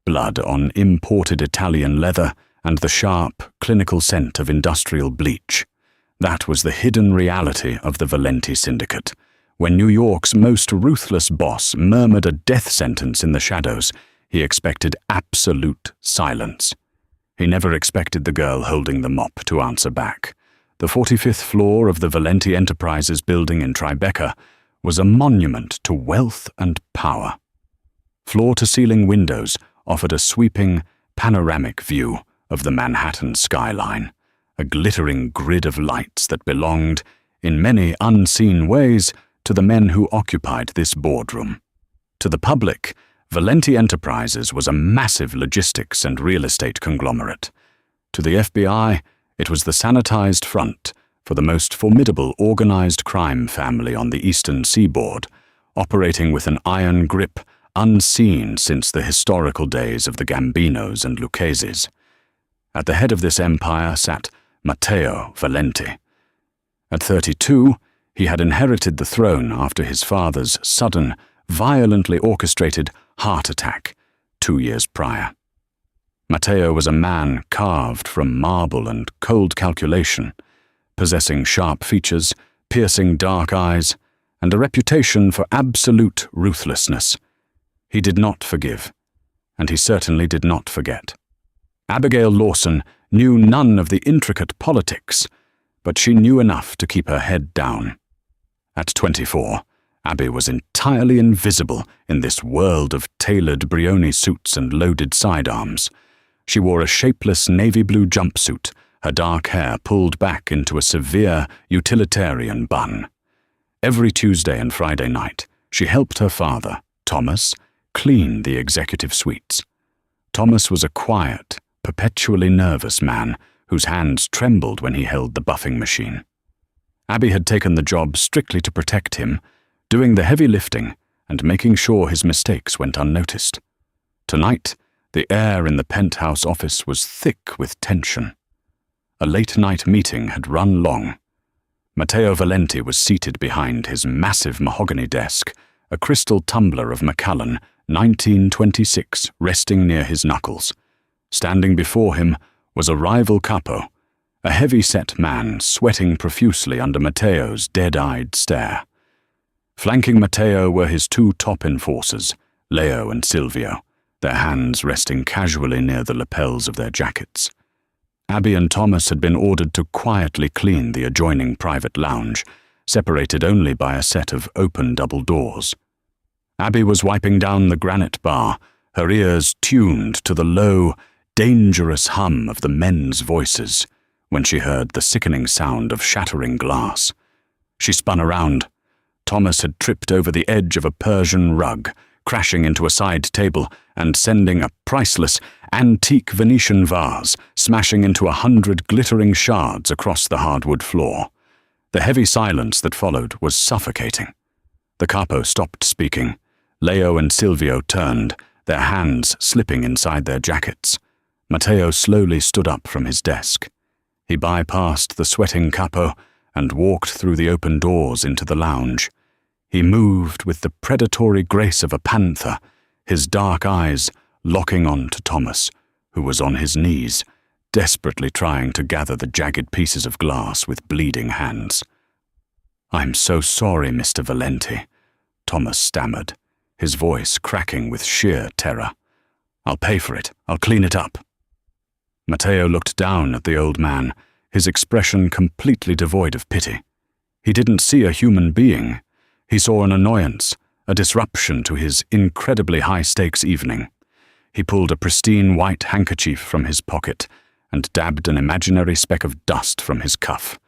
lifeblood on imported Italian leather and the sharp, clinical scent of industrial bleach. That was the hidden reality of the Valenti syndicate. When New York's most ruthless boss murmured a death sentence in the shadows, he expected absolute silence. He never expected the girl holding the mop to answer back. The 45th floor of the Valenti Enterprises building in Tribeca was a monument to wealth and power. Floor-to-ceiling windows offered a sweeping, panoramic view of the Manhattan skyline, a glittering grid of lights that belonged, in many unseen ways, to the men who occupied this boardroom. To the public, Valenti Enterprises was a massive logistics and real estate conglomerate. To the FBI, it was the sanitized front for the most formidable organized crime family on the eastern seaboard, operating with an iron grip unseen since the historical days of the Gambinos and Luccheses. At the head of this empire sat Matteo Valenti. At 32, he had inherited the throne after his father's sudden, violently orchestrated heart attack 2 years prior. Matteo was a man carved from marble and cold calculation, possessing sharp features, piercing dark eyes, and a reputation for absolute ruthlessness. He did not forgive, and he certainly did not forget. Abigail Lawson knew none of the intricate politics, but she knew enough to keep her head down. At 24, Abby was entirely invisible in this world of tailored Brioni suits and loaded sidearms. She wore a shapeless navy blue jumpsuit, her dark hair pulled back into a severe utilitarian bun. Every Tuesday and Friday night, she helped her father, Thomas, clean the executive suites. Thomas was a quiet, perpetually nervous man whose hands trembled when he held the buffing machine. Abby had taken the job strictly to protect him, doing the heavy lifting and making sure his mistakes went unnoticed. Tonight, the air in the penthouse office was thick with tension. A late-night meeting had run long. Matteo Valenti was seated behind his massive mahogany desk, a crystal tumbler of Macallan, 1926, resting near his knuckles. Standing before him was a rival capo, a heavy-set man sweating profusely under Matteo's dead-eyed stare. Flanking Matteo were his two top enforcers, Leo and Silvio, their hands resting casually near the lapels of their jackets. Abby and Thomas had been ordered to quietly clean the adjoining private lounge, separated only by a set of open double doors. Abby was wiping down the granite bar, her ears tuned to the low, dangerous hum of the men's voices, when she heard the sickening sound of shattering glass. She spun around. Thomas had tripped over the edge of a Persian rug, crashing into a side table and sending a priceless, antique Venetian vase smashing into 100 glittering shards across the hardwood floor. The heavy silence that followed was suffocating. The capo stopped speaking. Leo and Silvio turned, their hands slipping inside their jackets. Matteo slowly stood up from his desk. He bypassed the sweating capo and walked through the open doors into the lounge. He moved with the predatory grace of a panther, his dark eyes locking on to Thomas, who was on his knees, desperately trying to gather the jagged pieces of glass with bleeding hands. "I'm so sorry, Mr. Valenti," Thomas stammered, his voice cracking with sheer terror. "I'll pay for it. I'll clean it up." Matteo looked down at the old man, his expression completely devoid of pity. He didn't see a human being. He saw an annoyance, a disruption to his incredibly high-stakes evening. He pulled a pristine white handkerchief from his pocket and dabbed an imaginary speck of dust from his cuff.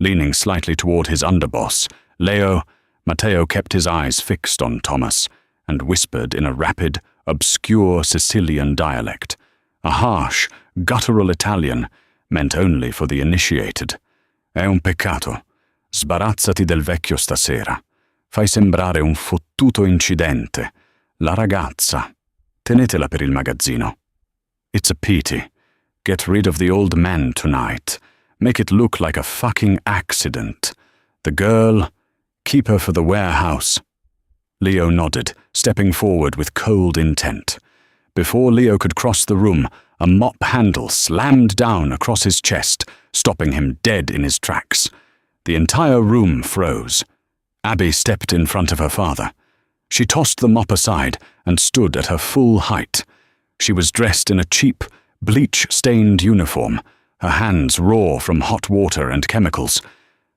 Leaning slightly toward his underboss, Leo, Matteo kept his eyes fixed on Thomas and whispered in a rapid, obscure Sicilian dialect, a harsh, guttural Italian meant only for the initiated. "È un peccato. Sbarazzati del vecchio stasera. Fai sembrare un fottuto incidente. La ragazza. Tenetela per il magazzino. It's a pity. Get rid of the old man tonight. Make it look like a fucking accident. The girl, keep her for the warehouse." Leo nodded, stepping forward with cold intent. Before Leo could cross the room, a mop handle slammed down across his chest, stopping him dead in his tracks. The entire room froze. Abby stepped in front of her father. She tossed the mop aside and stood at her full height. She was dressed in a cheap, bleach-stained uniform, her hands raw from hot water and chemicals.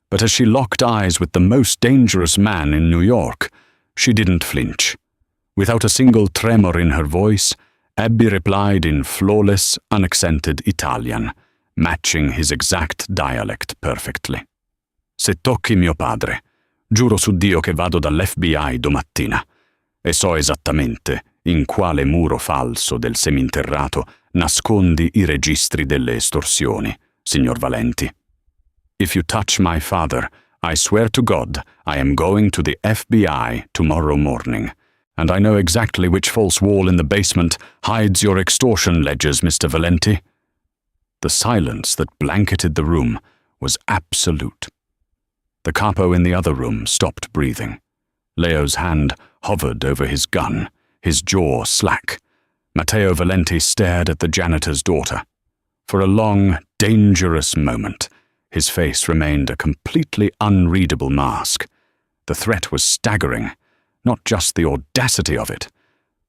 But as she locked eyes with the most dangerous man in New York, she didn't flinch. Without a single tremor in her voice, Abby replied in flawless, unaccented Italian, matching his exact dialect perfectly. Se tocchi mio padre, giuro su Dio che vado dall'FBI domattina e so esattamente in quale muro falso del seminterrato nascondi i registri delle estorsioni, signor Valenti. If you touch my father, I swear to God I am going to the FBI tomorrow morning, and I know exactly which false wall in the basement hides your extortion ledgers, Mr. Valenti. The silence that blanketed the room was absolute. The capo in the other room stopped breathing. Leo's hand hovered over his gun, his jaw slack. Matteo Valenti stared at the janitor's daughter. For a long, dangerous moment, his face remained a completely unreadable mask. The threat was staggering, not just the audacity of it,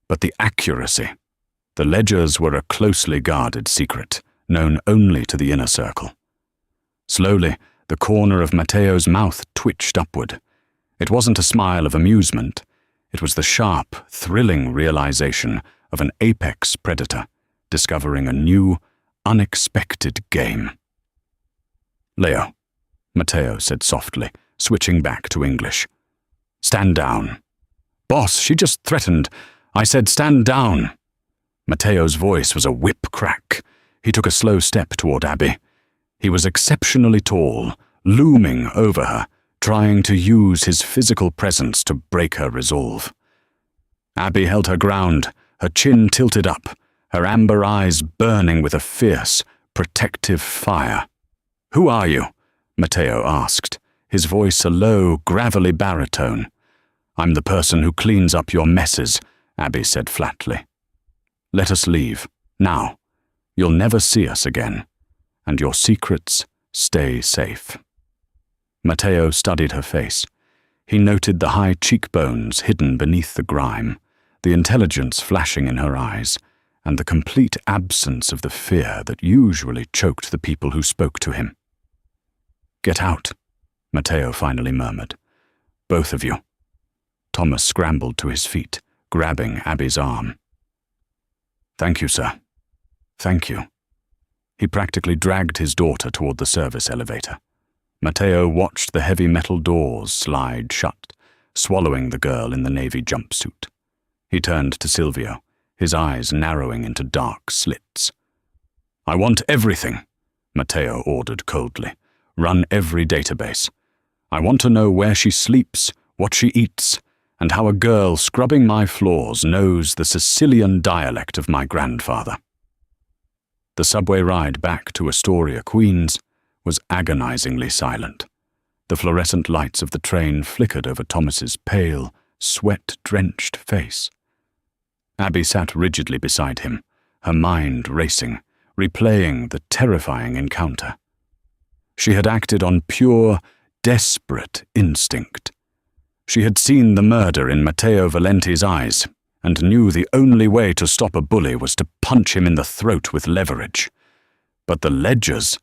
but the accuracy. The ledgers were a closely guarded secret, known only to the inner circle. Slowly, the corner of Matteo's mouth twitched upward. It wasn't a smile of amusement. It was the sharp, thrilling realization of an apex predator discovering a new, unexpected game. Leo, Matteo said softly, switching back to English. Stand down. Boss, she just threatened. I said stand down. Matteo's voice was a whip crack. He took a slow step toward Abby. He was exceptionally tall, looming over her, trying to use his physical presence to break her resolve. Abby held her ground, her chin tilted up, her amber eyes burning with a fierce, protective fire. Who are you? Matteo asked, his voice a low, gravelly baritone. I'm the person who cleans up your messes, Abby said flatly. Let us leave, now. You'll never see us again, and your secrets stay safe. Matteo studied her face. He noted the high cheekbones hidden beneath the grime, the intelligence flashing in her eyes, and the complete absence of the fear that usually choked the people who spoke to him. Get out, Matteo finally murmured. Both of you. Thomas scrambled to his feet, grabbing Abby's arm. Thank you, sir. Thank you. He practically dragged his daughter toward the service elevator. Matteo watched the heavy metal doors slide shut, swallowing the girl in the navy jumpsuit. He turned to Silvio, his eyes narrowing into dark slits. I want everything, Matteo ordered coldly. Run every database. I want to know where she sleeps, what she eats, and how a girl scrubbing my floors knows the Sicilian dialect of my grandfather. The subway ride back to Astoria, Queens, was agonizingly silent. The fluorescent lights of the train flickered over Thomas's pale, sweat-drenched face. Abby sat rigidly beside him, her mind racing, replaying the terrifying encounter. She had acted on pure, desperate instinct. She had seen the murder in Matteo Valenti's eyes and knew the only way to stop a bully was to punch him in the throat with leverage. But the ledgers,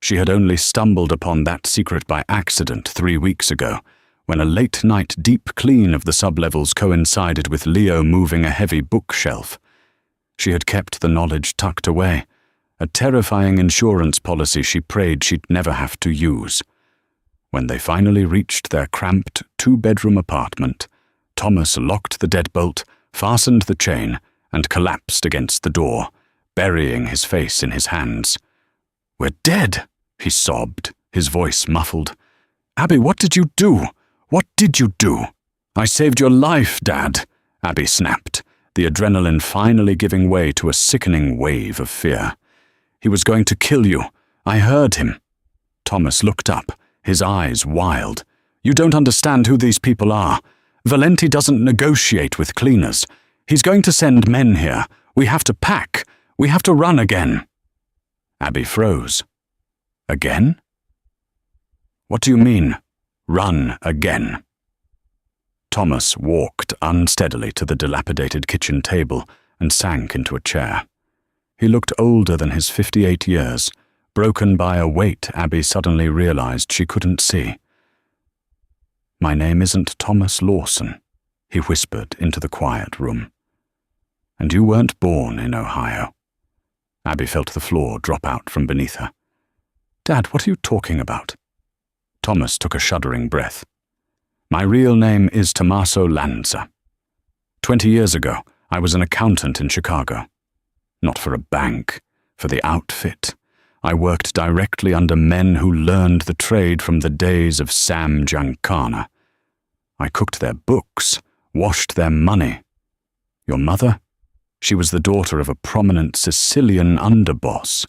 she had only stumbled upon that secret by accident 3 weeks ago, when a late-night deep clean of the sublevels coincided with Leo moving a heavy bookshelf. She had kept the knowledge tucked away, a terrifying insurance policy she prayed she'd never have to use. When they finally reached their cramped 2-bedroom apartment, Thomas locked the deadbolt, fastened the chain, and collapsed against the door, burying his face in his hands. We're dead, he sobbed, his voice muffled. Abby, what did you do? What did you do? I saved your life, Dad, Abby snapped, the adrenaline finally giving way to a sickening wave of fear. He was going to kill you. I heard him. Thomas looked up, his eyes wild. You don't understand who these people are. Valenti doesn't negotiate with cleaners. He's going to send men here, We have to pack. We have to run again." Abby froze. "Again? What do you mean, run again?" Thomas walked unsteadily to the dilapidated kitchen table and sank into a chair. He looked older than his 58 years, broken by a weight Abby suddenly realized she couldn't see. "My name isn't Thomas Lawson," he whispered into the quiet room. "And you weren't born in Ohio." Abby felt the floor drop out from beneath her. "Dad, what are you talking about?" Thomas took a shuddering breath. "My real name is Tommaso Lanza. 20 years ago, I was an accountant in Chicago. Not for a bank, for the outfit. I worked directly under men who learned the trade from the days of Sam Giancana. I cooked their books, washed their money. Your mother? She was the daughter of a prominent Sicilian underboss.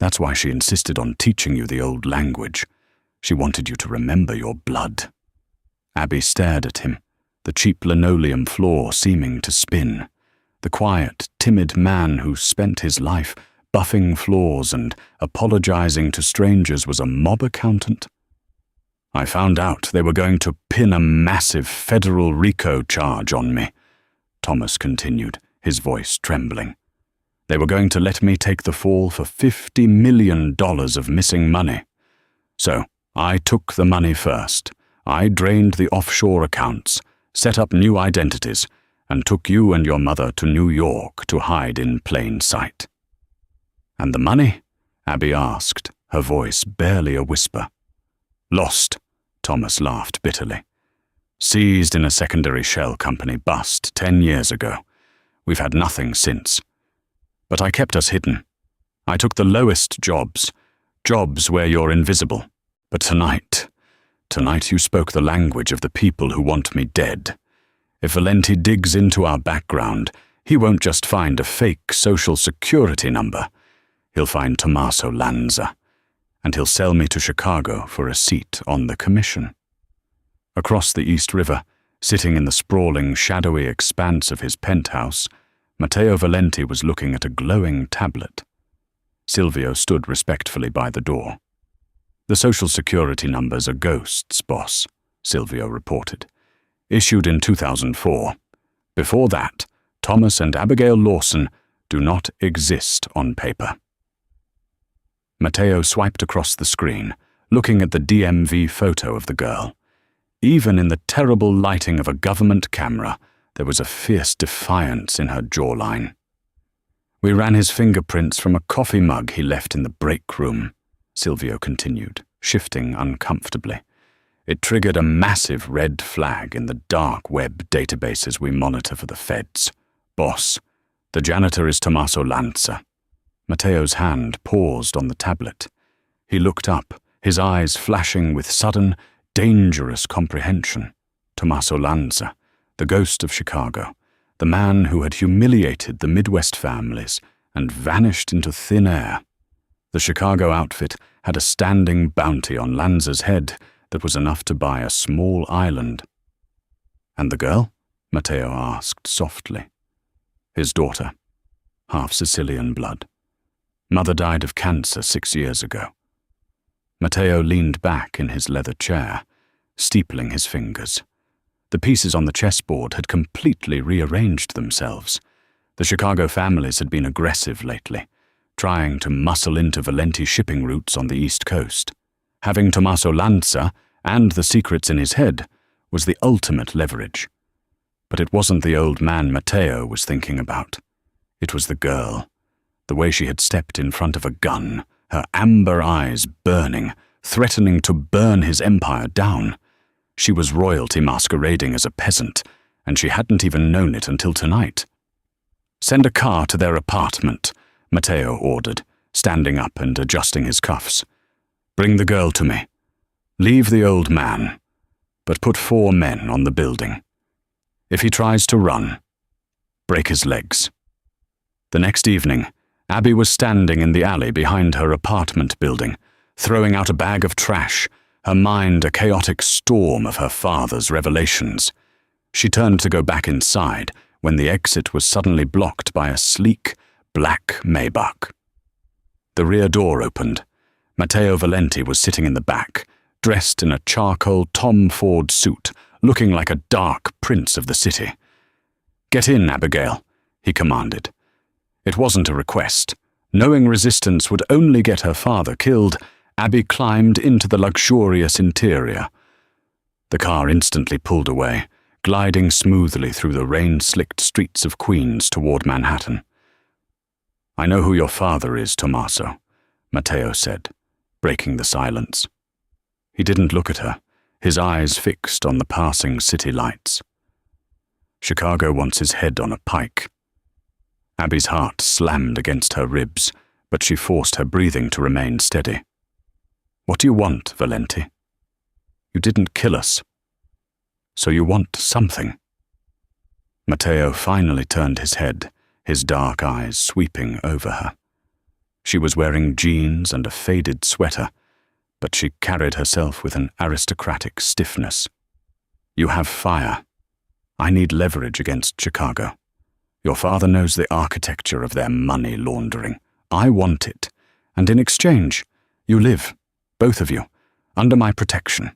That's why she insisted on teaching you the old language. She wanted you to remember your blood." Abby stared at him, the cheap linoleum floor seeming to spin. The quiet, timid man who spent his life buffing floors and apologizing to strangers was a mob accountant. "I found out they were going to pin a massive federal RICO charge on me," Thomas continued, his voice trembling. "They were going to let me take the fall for $50 million of missing money. So I took the money first. I drained the offshore accounts, set up new identities, and took you and your mother to New York to hide in plain sight." "And the money?" Abby asked, her voice barely a whisper. "Lost," Thomas laughed bitterly. "Seized in a secondary shell company bust 10 years ago. We've had nothing since. But I kept us hidden. I took the lowest jobs where you're invisible. But tonight you spoke the language of the people who want me dead. If Valenti digs into our background, he won't just find a fake social security number. He'll find Tommaso Lanza, and he'll sell me to Chicago for a seat on the commission." Across the East River, sitting in the sprawling, shadowy expanse of his penthouse, Matteo Valenti was looking at a glowing tablet. Silvio stood respectfully by the door. "The social security numbers are ghosts, boss," Silvio reported. "Issued in 2004. Before that, Thomas and Abigail Lawson do not exist on paper." Matteo swiped across the screen, looking at the DMV photo of the girl. Even in the terrible lighting of a government camera, there was a fierce defiance in her jawline. "We ran his fingerprints from a coffee mug he left in the break room," Silvio continued, shifting uncomfortably. "It triggered a massive red flag in the dark web databases we monitor for the feds. Boss, the janitor is Tommaso Lanza." Matteo's hand paused on the tablet. He looked up, his eyes flashing with sudden, dangerous comprehension. Tommaso Lanza, the ghost of Chicago, the man who had humiliated the Midwest families and vanished into thin air. The Chicago outfit had a standing bounty on Lanza's head that was enough to buy a small island. "And the girl?" Matteo asked softly. "His daughter, half Sicilian blood. Mother died of cancer 6 years ago." Matteo leaned back in his leather chair, steepling his fingers. The pieces on the chessboard had completely rearranged themselves. The Chicago families had been aggressive lately, trying to muscle into Valenti shipping routes on the East Coast. Having Tommaso Lanza and the secrets in his head was the ultimate leverage. But it wasn't the old man Matteo was thinking about. It was the girl, the way she had stepped in front of a gun, her amber eyes burning, threatening to burn his empire down. She was royalty masquerading as a peasant, and she hadn't even known it until tonight. "Send a car to their apartment," Matteo ordered, standing up and adjusting his cuffs. "Bring the girl to me. Leave the old man, but put 4 men on the building. If he tries to run, break his legs." The next evening, Abby was standing in the alley behind her apartment building, throwing out a bag of trash, her mind a chaotic storm of her father's revelations. She turned to go back inside when the exit was suddenly blocked by a sleek, black Maybach. The rear door opened. Matteo Valenti was sitting in the back, dressed in a charcoal Tom Ford suit, looking like a dark prince of the city. "Get in, Abigail," he commanded. It wasn't a request. Knowing resistance would only get her father killed, Abby climbed into the luxurious interior. The car instantly pulled away, gliding smoothly through the rain-slicked streets of Queens toward Manhattan. "I know who your father is, Tommaso," Matteo said, breaking the silence. He didn't look at her, his eyes fixed on the passing city lights. "Chicago wants his head on a pike." Abby's heart slammed against her ribs, but she forced her breathing to remain steady. "What do you want, Valenti? You didn't kill us, so you want something." Matteo finally turned his head, his dark eyes sweeping over her. She was wearing jeans and a faded sweater, but she carried herself with an aristocratic stiffness. "You have fire. I need leverage against Chicago. Your father knows the architecture of their money laundering. I want it, and in exchange, you live, both of you, under my protection."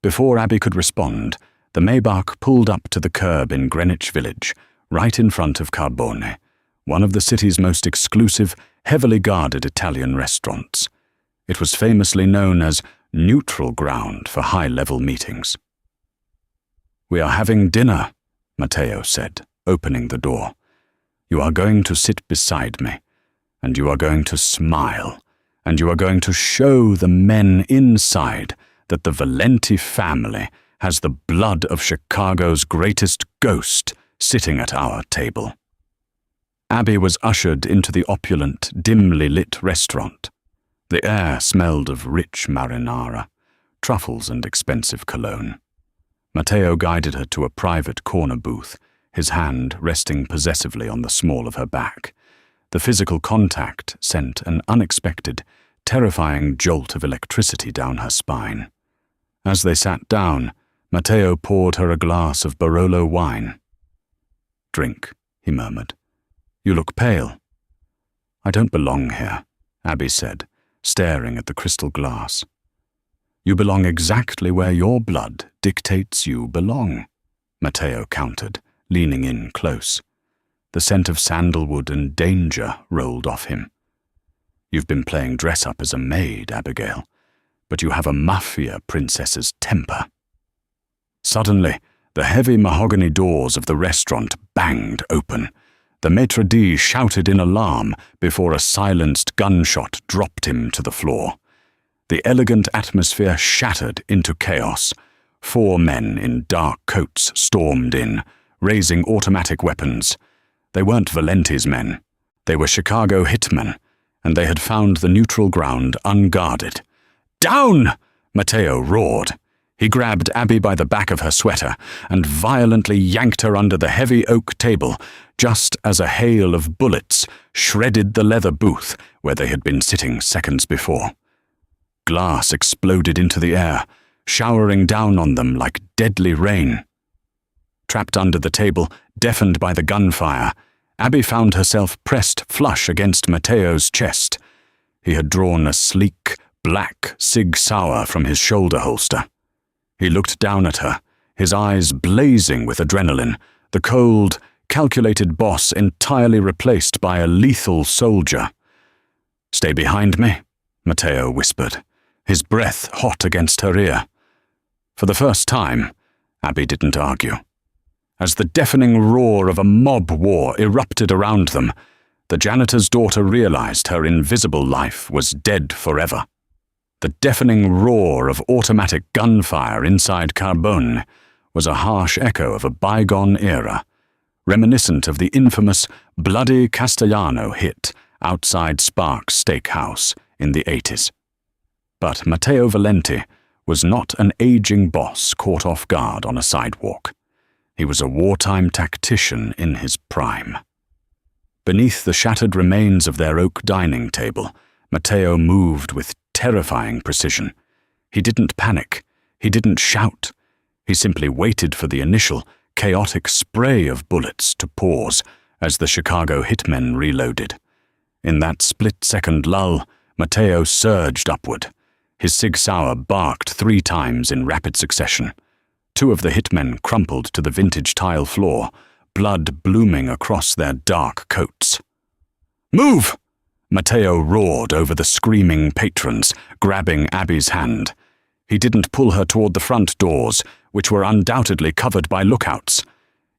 Before Abby could respond, the Maybach pulled up to the curb in Greenwich Village, right in front of Carbone, one of the city's most exclusive, heavily guarded Italian restaurants. It was famously known as neutral ground for high-level meetings. "We are having dinner," Matteo said, opening the door. "You are going to sit beside me, and you are going to smile, and you are going to show the men inside that the Valenti family has the blood of Chicago's greatest ghost sitting at our table." Abby was ushered into the opulent, dimly lit restaurant. The air smelled of rich marinara, truffles and expensive cologne. Matteo guided her to a private corner booth, his hand resting possessively on the small of her back. The physical contact sent an unexpected, terrifying jolt of electricity down her spine. As they sat down, Matteo poured her a glass of Barolo wine. "Drink," he murmured. "You look pale." "I don't belong here," Abby said, staring at the crystal glass. "You belong exactly where your blood dictates you belong," Matteo countered, leaning in close. The scent of sandalwood and danger rolled off him. "You've been playing dress-up as a maid, Abigail, but you have a Mafia princess's temper." Suddenly, the heavy mahogany doors of the restaurant banged open. The maitre d' shouted in alarm before a silenced gunshot dropped him to the floor. The elegant atmosphere shattered into chaos. 4 men in dark coats stormed in, raising automatic weapons. They weren't Valenti's men. They were Chicago hitmen, and they had found the neutral ground unguarded. "Down!" Matteo roared. He grabbed Abby by the back of her sweater and violently yanked her under the heavy oak table, just as a hail of bullets shredded the leather booth where they had been sitting seconds before. Glass exploded into the air, showering down on them like deadly rain. Trapped under the table, deafened by the gunfire, Abby found herself pressed flush against Matteo's chest. He had drawn a sleek, black Sig Sauer from his shoulder holster. He looked down at her, his eyes blazing with adrenaline, the cold, calculated boss entirely replaced by a lethal soldier. "Stay behind me," Matteo whispered, his breath hot against her ear. For the first time, Abby didn't argue. As the deafening roar of a mob war erupted around them, the janitor's daughter realized her invisible life was dead forever. The deafening roar of automatic gunfire inside Carbone was a harsh echo of a bygone era, reminiscent of the infamous Bloody Castellano hit outside Sparks Steakhouse in the 80s. But Matteo Valenti was not an aging boss caught off guard on a sidewalk. He was a wartime tactician in his prime. Beneath the shattered remains of their oak dining table, Matteo moved with terrifying precision. He didn't panic. He didn't shout. He simply waited for the initial, chaotic spray of bullets to pause as the Chicago hitmen reloaded. In that split-second lull, Matteo surged upward. His Sig Sauer barked 3 times in rapid succession. 2 of the hitmen crumpled to the vintage tile floor, blood blooming across their dark coats. "Move!" Matteo roared over the screaming patrons, grabbing Abby's hand. He didn't pull her toward the front doors, which were undoubtedly covered by lookouts.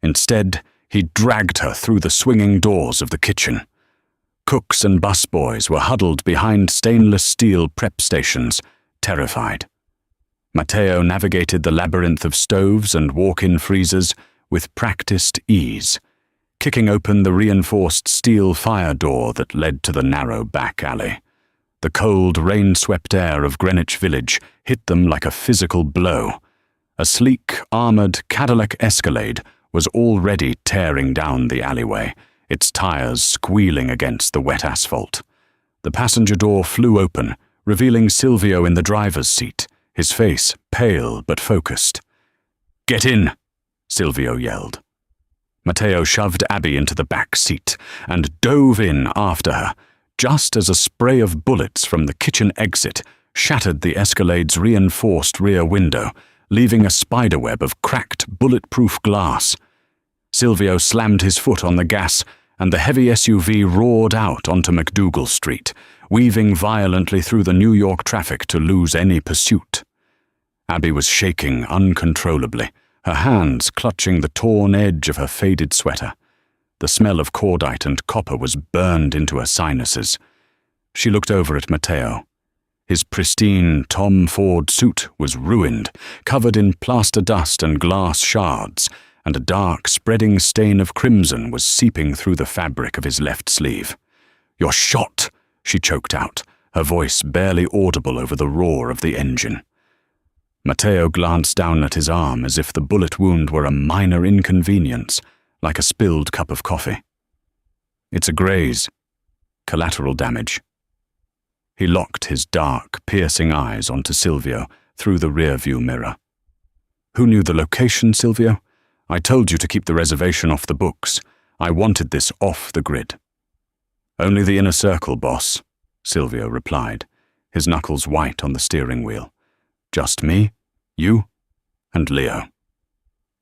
Instead, he dragged her through the swinging doors of the kitchen. Cooks and busboys were huddled behind stainless steel prep stations, terrified. Matteo navigated the labyrinth of stoves and walk-in freezers with practiced ease, kicking open the reinforced steel fire door that led to the narrow back alley. The cold, rain-swept air of Greenwich Village hit them like a physical blow. A sleek, armored Cadillac Escalade was already tearing down the alleyway, its tires squealing against the wet asphalt. The passenger door flew open, revealing Silvio in the driver's seat, his face pale but focused. "Get in!" Silvio yelled. Matteo shoved Abby into the back seat and dove in after her, just as a spray of bullets from the kitchen exit shattered the Escalade's reinforced rear window, leaving a spiderweb of cracked, bulletproof glass. Silvio slammed his foot on the gas, and the heavy SUV roared out onto McDougal Street, weaving violently through the New York traffic to lose any pursuit. Abby was shaking uncontrollably, her hands clutching the torn edge of her faded sweater. The smell of cordite and copper was burned into her sinuses. She looked over at Matteo. His pristine Tom Ford suit was ruined, covered in plaster dust and glass shards, and a dark, spreading stain of crimson was seeping through the fabric of his left sleeve. "You're shot," she choked out, her voice barely audible over the roar of the engine. Matteo glanced down at his arm as if the bullet wound were a minor inconvenience, like a spilled cup of coffee. "It's a graze. Collateral damage." He locked his dark, piercing eyes onto Silvio through the rear-view mirror. "Who knew the location, Silvio? I told you to keep the reservation off the books. I wanted this off the grid." "Only the inner circle, boss," Silvio replied, his knuckles white on the steering wheel. "Just me, you, and Leo.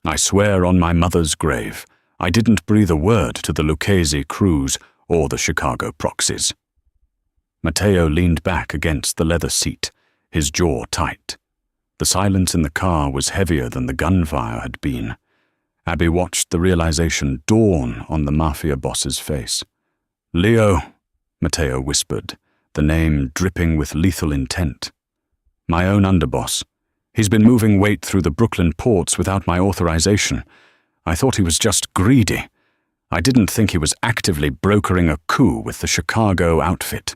I swear on my mother's grave, I didn't breathe a word to the Lucchese crews or the Chicago proxies." Matteo leaned back against the leather seat, his jaw tight. The silence in the car was heavier than the gunfire had been. Abby watched the realization dawn on the Mafia boss's face. "Leo," Matteo whispered, the name dripping with lethal intent. "My own underboss. He's been moving weight through the Brooklyn ports without my authorization. I thought he was just greedy. I didn't think he was actively brokering a coup with the Chicago outfit."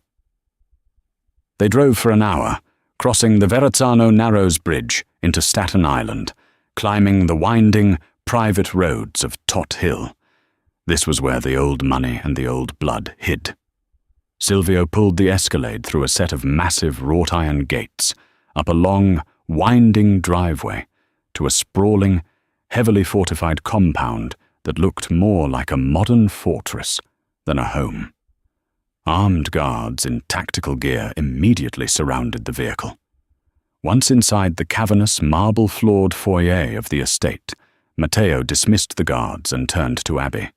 They drove for an hour, crossing the Verrazzano Narrows Bridge into Staten Island, climbing the winding, private roads of Tot Hill. This was where the old money and the old blood hid. Silvio pulled the Escalade through a set of massive wrought-iron gates, up a long, winding driveway, to a sprawling, heavily fortified compound that looked more like a modern fortress than a home. Armed guards in tactical gear immediately surrounded the vehicle. Once inside the cavernous, marble-floored foyer of the estate, Matteo dismissed the guards and turned to Abby.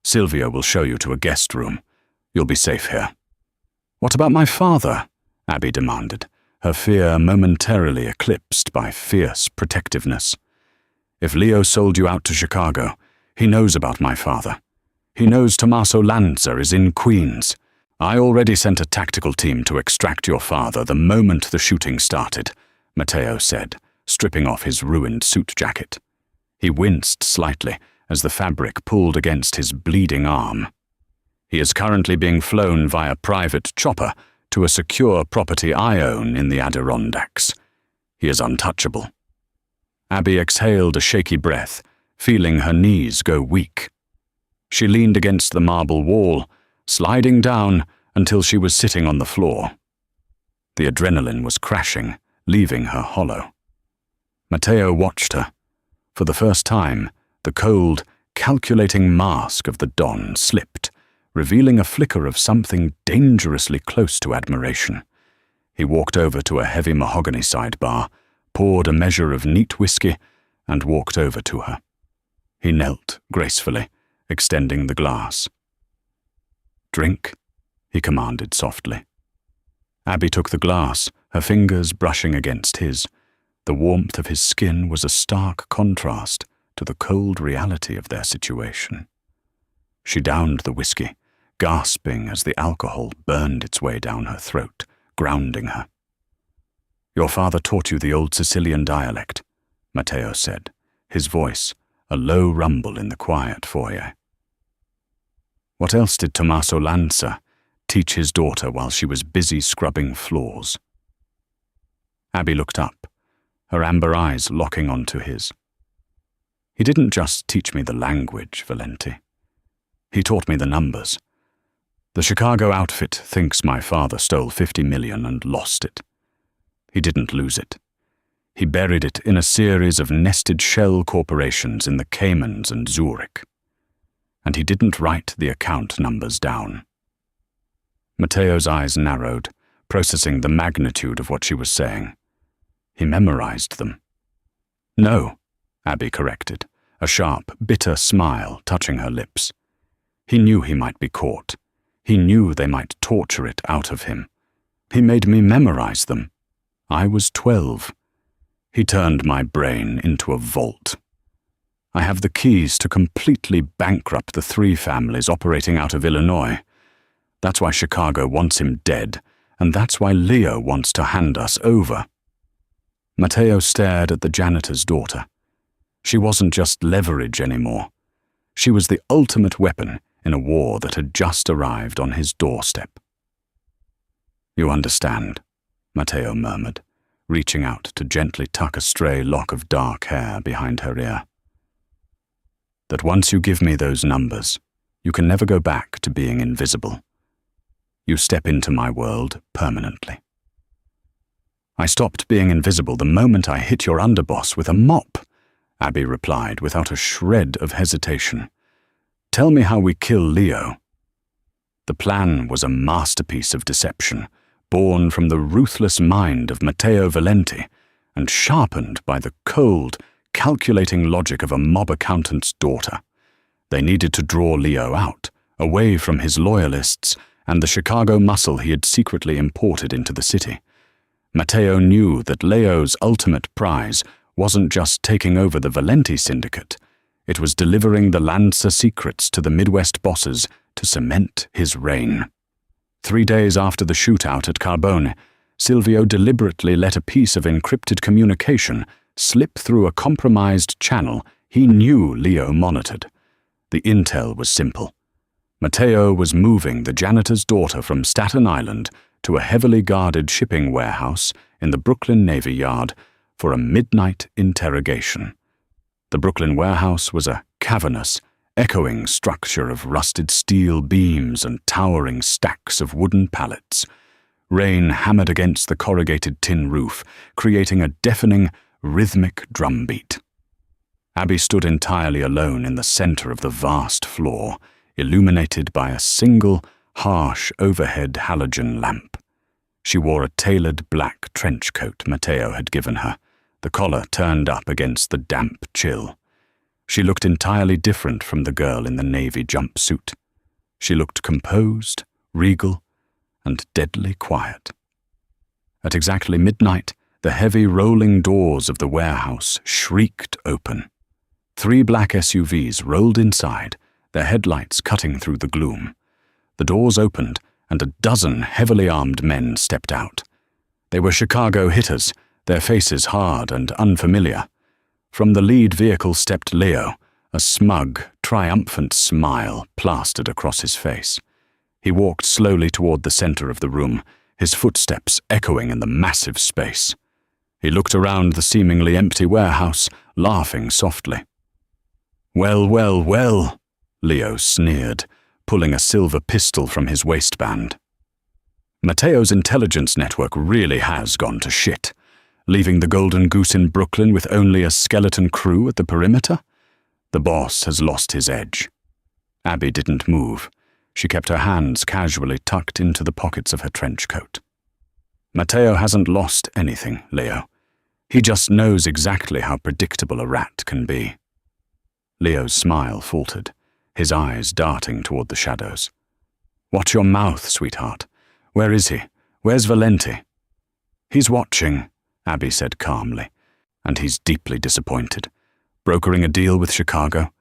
"Silvio will show you to a guest room. You'll be safe here." "What about my father?" Abby demanded, her fear momentarily eclipsed by fierce protectiveness. "If Leo sold you out to Chicago, he knows about my father. He knows Tommaso Lanza is in Queens. I already sent a tactical team to extract your father the moment the shooting started," Matteo said, stripping off his ruined suit jacket. He winced slightly as the fabric pulled against his bleeding arm. "He is currently being flown via private chopper to a secure property I own in the Adirondacks. He is untouchable." Abby exhaled a shaky breath, feeling her knees go weak. She leaned against the marble wall, sliding down until she was sitting on the floor. The adrenaline was crashing, leaving her hollow. Matteo watched her. For the first time, The cold, calculating mask of the Don slipped, revealing a flicker of something dangerously close to admiration. He walked over to a heavy mahogany sidebar, poured a measure of neat whiskey, and walked over to her. He knelt gracefully, extending the glass. "Drink," he commanded softly. Abby took the glass, her fingers brushing against his. The warmth of his skin was a stark contrast to the cold reality of their situation. She downed the whiskey, gasping as the alcohol burned its way down her throat, grounding her. "Your father taught you the old Sicilian dialect," Matteo said, his voice a low rumble in the quiet foyer. What else did Tommaso Lanza teach his daughter while she was busy scrubbing floors? Abby looked up, her amber eyes locking onto his. "He didn't just teach me the language, Valenti. He taught me the numbers. The Chicago outfit thinks my father stole 50 million and lost it. He didn't lose it. He buried it in a series of nested shell corporations in the Caymans and Zurich. And he didn't write the account numbers down." Matteo's eyes narrowed, processing the magnitude of what she was saying. He memorized them. "No," Abby corrected, a sharp, bitter smile touching her lips. "He knew he might be caught. He knew they might torture it out of him. He made me memorize them. I was 12. He turned my brain into a vault. I have the keys to completely bankrupt the 3 families operating out of Illinois. That's why Chicago wants him dead, and that's why Leo wants to hand us over." Matteo stared at the janitor's daughter. She wasn't just leverage anymore. She was the ultimate weapon in a war that had just arrived on his doorstep. "You understand," Matteo murmured, reaching out to gently tuck a stray lock of dark hair behind her ear. "That once you give me those numbers, you can never go back to being invisible. You step into my world permanently." "I stopped being invisible the moment I hit your underboss with a mop," Abby replied without a shred of hesitation. "Tell me how we kill Leo." The plan was a masterpiece of deception, born from the ruthless mind of Matteo Valenti and sharpened by the cold, calculating logic of a mob accountant's daughter. They needed to draw Leo out, away from his loyalists and the Chicago muscle he had secretly imported into the city. Matteo knew that Leo's ultimate prize wasn't just taking over the Valenti syndicate. It was delivering the Lanza secrets to the Midwest bosses to cement his reign. 3 days after the shootout at Carbone, Silvio deliberately let a piece of encrypted communication slip through a compromised channel he knew Leo monitored. The intel was simple. Matteo was moving the janitor's daughter from Staten Island to a heavily guarded shipping warehouse in the Brooklyn Navy Yard for a midnight interrogation. The Brooklyn warehouse was a cavernous, echoing structure of rusted steel beams and towering stacks of wooden pallets. Rain hammered against the corrugated tin roof, creating a deafening, rhythmic drumbeat. Abby stood entirely alone in the center of the vast floor, illuminated by a single, harsh overhead halogen lamp. She wore a tailored black trench coat Matteo had given her, the collar turned up against the damp chill. She looked entirely different from the girl in the navy jumpsuit. She looked composed, regal, and deadly quiet. At exactly midnight, the heavy rolling doors of the warehouse shrieked open. 3 black SUVs rolled inside, their headlights cutting through the gloom. The doors opened, and a dozen heavily armed men stepped out. They were Chicago hitters, their faces hard and unfamiliar. From the lead vehicle stepped Leo, a smug, triumphant smile plastered across his face. He walked slowly toward the center of the room, his footsteps echoing in the massive space. He looked around the seemingly empty warehouse, laughing softly. "Well, well, well," Leo sneered, pulling a silver pistol from his waistband. "Matteo's intelligence network really has gone to shit, leaving the Golden Goose in Brooklyn with only a skeleton crew at the perimeter. The The boss has lost his edge. Abby didn't move. She kept her hands casually tucked into the pockets of her trench coat. Matteo hasn't lost anything, Leo. He just knows exactly how predictable a rat can be. Leo's smile faltered, his eyes darting toward the shadows. Watch your mouth, sweetheart. Where is he? Where's Valenti? He's watching, Abby said calmly, and he's deeply disappointed. Brokering a deal with Chicago?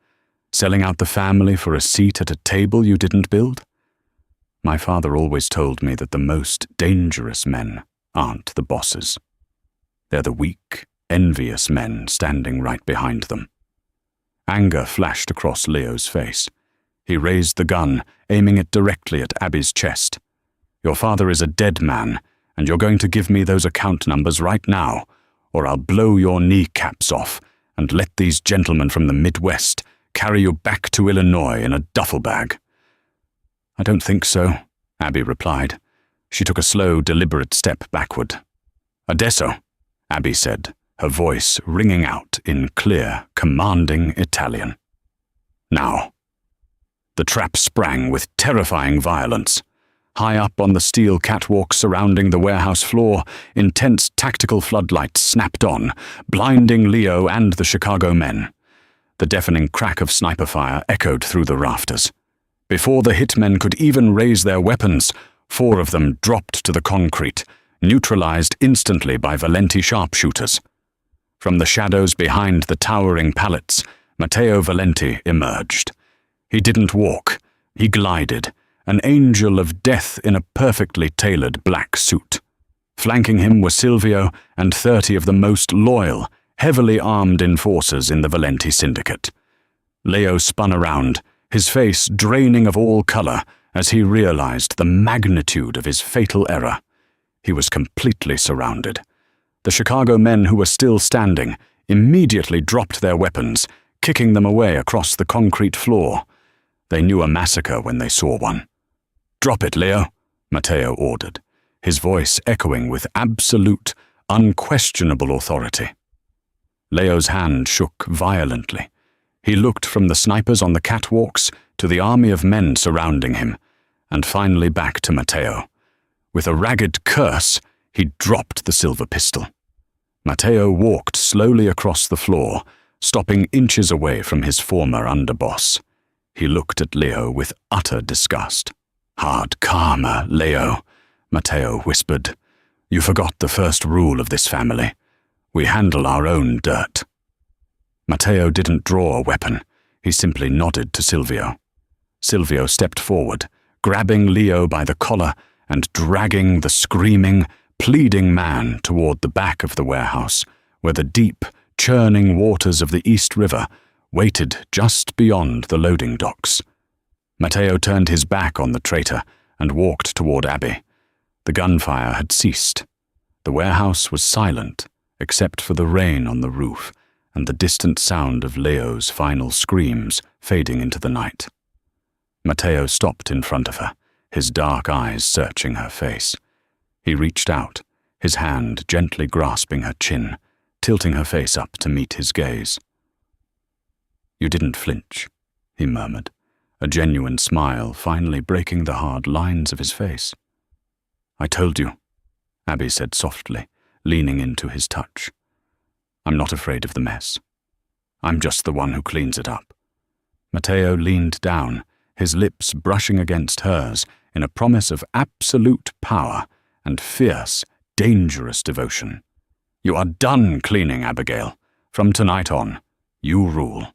Selling out the family for a seat at a table you didn't build? My father always told me that the most dangerous men aren't the bosses. They're the weak, envious men standing right behind them. Anger flashed across Leo's face. He raised the gun, aiming it directly at Abby's chest. Your father is a dead man, and you're going to give me those account numbers right now, or I'll blow your kneecaps off and let these gentlemen from the Midwest carry you back to Illinois in a duffel bag. I don't think so, Abby replied. She took a slow, deliberate step backward. Adesso, Abby said, her voice ringing out in clear, commanding Italian. Now. The trap sprang with terrifying violence. High up on the steel catwalk surrounding the warehouse floor, intense tactical floodlights snapped on, blinding Leo and the Chicago men. The deafening crack of sniper fire echoed through the rafters. Before the hitmen could even raise their weapons, 4 of them dropped to the concrete, neutralized instantly by Valenti sharpshooters. From the shadows behind the towering pallets, Matteo Valenti emerged. He didn't walk, he glided, an angel of death in a perfectly tailored black suit. Flanking him were Silvio and 30 of the most loyal, heavily armed enforcers in the Valenti syndicate. Leo spun around, his face draining of all color as he realized the magnitude of his fatal error. He was completely surrounded. The Chicago men who were still standing immediately dropped their weapons, kicking them away across the concrete floor. They knew a massacre when they saw one. Drop it, Leo, Matteo ordered, his voice echoing with absolute, unquestionable authority. Leo's hand shook violently. He looked from the snipers on the catwalks to the army of men surrounding him, and finally back to Matteo. With a ragged curse, he dropped the silver pistol. Matteo walked slowly across the floor, stopping inches away from his former underboss. He looked at Leo with utter disgust. Hard karma, Leo, Matteo whispered. You forgot the first rule of this family. We handle our own dirt. Matteo didn't draw a weapon. He simply nodded to Silvio. Silvio stepped forward, grabbing Leo by the collar and dragging the screaming, pleading man toward the back of the warehouse, where the deep, churning waters of the East River waited just beyond the loading docks. Matteo turned his back on the traitor and walked toward Abby. The gunfire had ceased. The warehouse was silent, except for the rain on the roof and the distant sound of Leo's final screams fading into the night. Matteo stopped in front of her, his dark eyes searching her face. He reached out, his hand gently grasping her chin, tilting her face up to meet his gaze. You didn't flinch, he murmured, a genuine smile finally breaking the hard lines of his face. I told you, Abby said softly, leaning into his touch. I'm not afraid of the mess. I'm just the one who cleans it up. Matteo leaned down, his lips brushing against hers in a promise of absolute power and fierce, dangerous devotion. You are done cleaning, Abigail. From tonight on, you rule.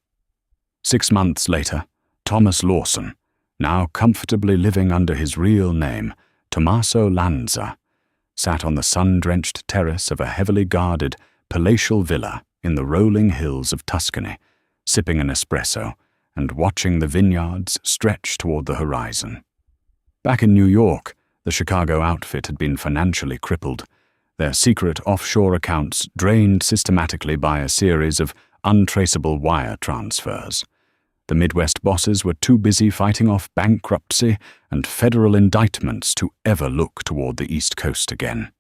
6 months later, Thomas Lawson, now comfortably living under his real name, Tommaso Lanza, sat on the sun-drenched terrace of a heavily guarded, palatial villa in the rolling hills of Tuscany, sipping an espresso and watching the vineyards stretch toward the horizon. Back in New York, the Chicago outfit had been financially crippled, their secret offshore accounts drained systematically by a series of untraceable wire transfers. The Midwest bosses were too busy fighting off bankruptcy and federal indictments to ever look toward the East Coast again.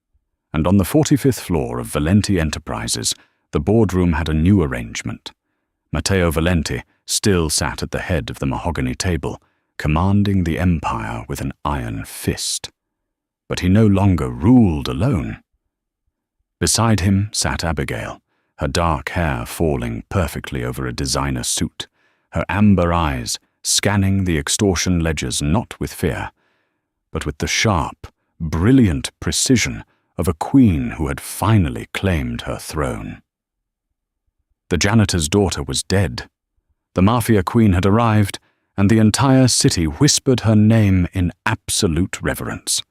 And on the 45th floor of Valenti Enterprises, the boardroom had a new arrangement. Matteo Valenti still sat at the head of the mahogany table, commanding the empire with an iron fist. But he no longer ruled alone. Beside him sat Abigail, her dark hair falling perfectly over a designer suit, her amber eyes scanning the extortion ledgers not with fear, but with the sharp, brilliant precision of a queen who had finally claimed her throne. The janitor's daughter was dead. The Mafia queen had arrived, and the entire city whispered her name in absolute reverence.